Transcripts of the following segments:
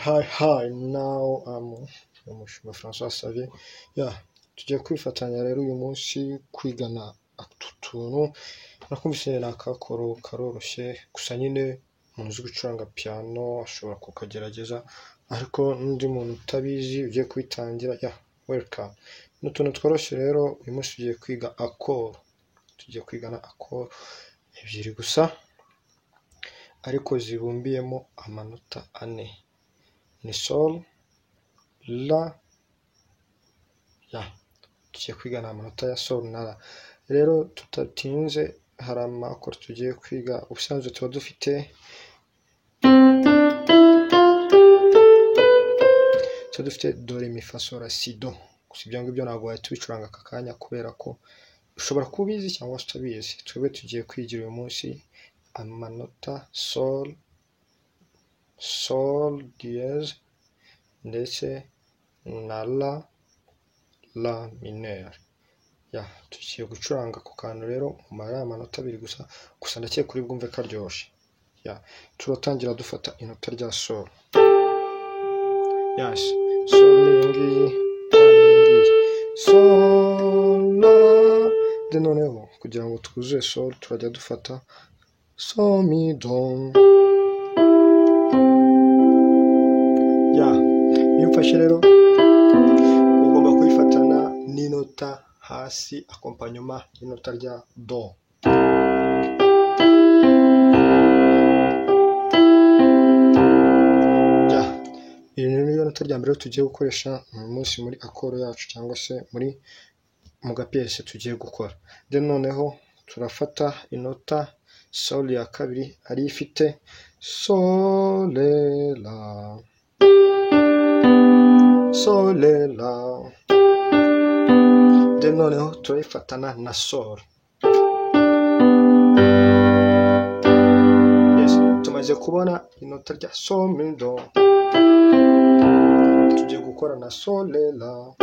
Hi, now Umushumba Francois Xavier. Tugiye kwifatanya rero uyu munsi kwigana utu tuntu. Nakumvise ni akakoro karoroshye, gusa nyine umuntu uzi gucuranga piano ashobora kukagerageza, ariko n'undi muntu utabizi ugiye kwitangira, welcome. Ni utuntu tworoshye rero. Uyu munsi tugiye kwiga accord. Tugiye kwigana accord ebyiri gusa, ariko zibumbiyemo amanota ane. Ni sol, la, tugiye kwigana amanota ya sol na la. Rero tutatinze, hari amakoro tugiye kwiga. Ubusanzwe tuba dufite do, re, mi, fa, sol, la, si, do. Gusa ibyo ngibyo ntabwo wahita ubicuranga aka kanya, kubera ko ushobora kuba ubizi cyangwa se utabizi. Twebwe tugiye kwigira uyu munsi amanota sol dièse ndetse na la mineur. Tugiye gucuranga ku kantu rero mu amanota abiri gusa ndakeka kuri bwumve karyoshye. Turatangira dufata inota rya sol. Sol ni iyi ngiyi, sol, la. Noneho kugira ngo twuzuye sol turajya dufata sol, mi, do. Iyo ufashe rero ugomba kuyifatana n'inota hasi, accompagnement y'inota rya do. Iri ni inota rya mbere tugiye gukoresha uyu munsi muri accord yacu, cyangwa se mu gapiyese tugiye gukora. Noneho turafata inota sol ya kabiri, ari ifite sol, la, sol, la. Noneho turayifatana na sol. Tumaze kubona inota rya sol, mi, do. Tugiye gukora na sol, la.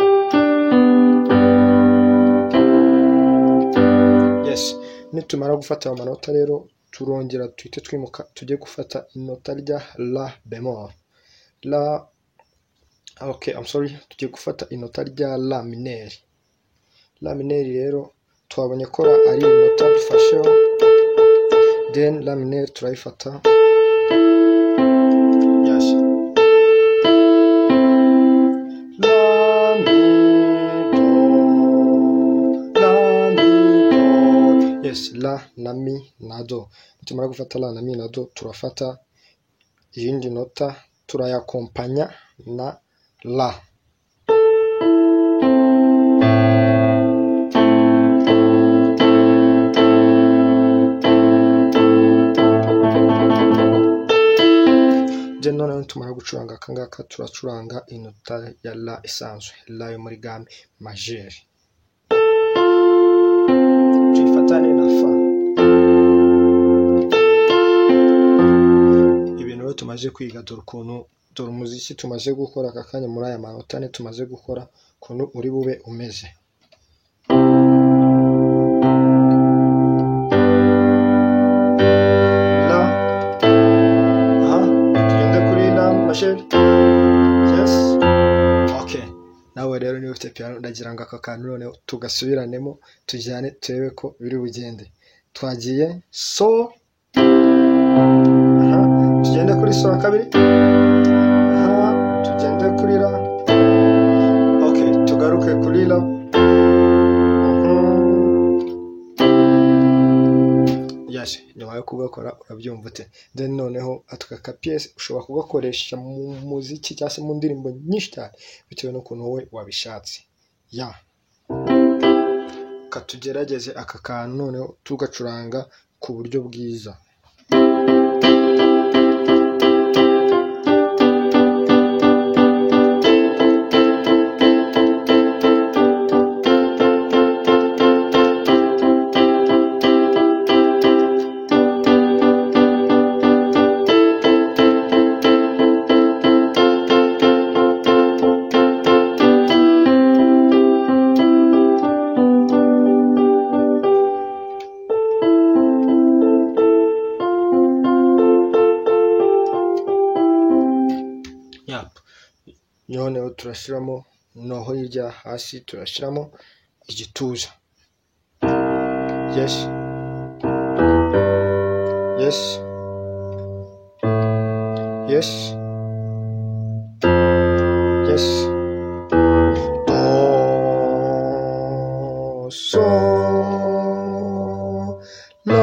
Nitumara gufata ayo manota rero, turongera tuhite twimuka tujye gufata inota rya la bemol. Tugiye gufata inota rya la mineur. La mineur rero twabonye ko ari inota dufasheho, la mineur turayifata. La na mi na do. Nitumara gufata la na mi na do, turafata iyindi nota turayakompanya na la. Noneho tumara gucuranga akangaka, turacuranga inota ya la isanzwe, la yo muri gamme majeure. Tuyifatane na fa. Ibintu rero tumaze kwiga, dore umuziki tumaze gukora aka kanya muri aya manota ane tumaze gukora, ukuntu uri bube umeze. Nawe rero niba ufite piano, ndagira ngo aka kantu noneho tugasubiranemo, tujyane turebe ko biri bugende. Twagiye so, tugende kuri so ya kabiri, tugende kuri la, tugaruke kuri la, nyuma yo kugakora urabyumva ute. Noneho aka kapiyese ushobora kugakoresha mu muziki cyangwa se mu ndirimbo nyinshi cyane, bitewe n'ukuntu wowe wabishatse. Katugerageze aka kantu noneho tugacuranga ku buryo bwiza. yap noneho turashyiramo noho hirya hasi turashyiramo igituza. Yes, yes, yes, yes. Do, so, la,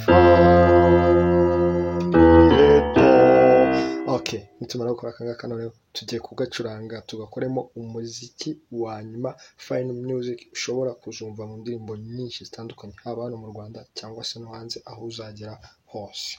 fa, mi, do. Okay, nitumara gukora aka ngaka noneho tugiye kugacuranga tugakoremo umuziki wa nyuma, fine music ushobora kuzumva mu ndirimbo nyinshi zitandukanye, haba hano mu Rwanda cyangwa se no hanze aho uzagera hose.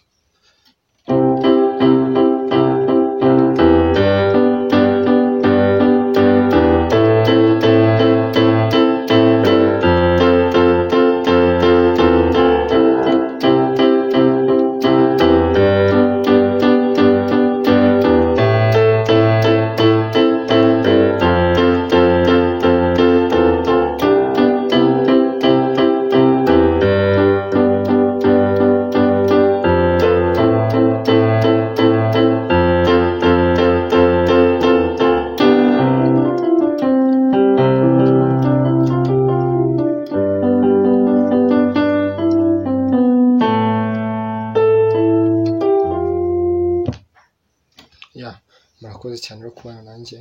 Murakoze cyane no kubana nanjye,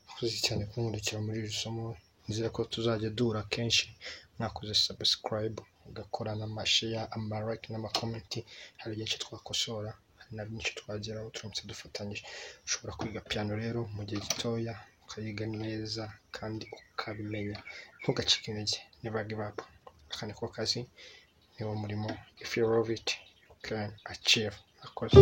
murakoze cyane kunkurikira muri iri somo, nizera ko tuzajya duhura kenshi. Mwakoze subscribe, ugakora n'amashare, amalike n'amakomenti, hari byinshi twakosora, hari na byinshi twageraho turamutse dufatanyije. Ushobora kwiga piano rero mu gihe gitoya, ukayiga neza kandi ukabimenya. Ntugacike intege, never give up. Aka niko kazi, niwo murimo. If you love it, you can achieve. Murakoze.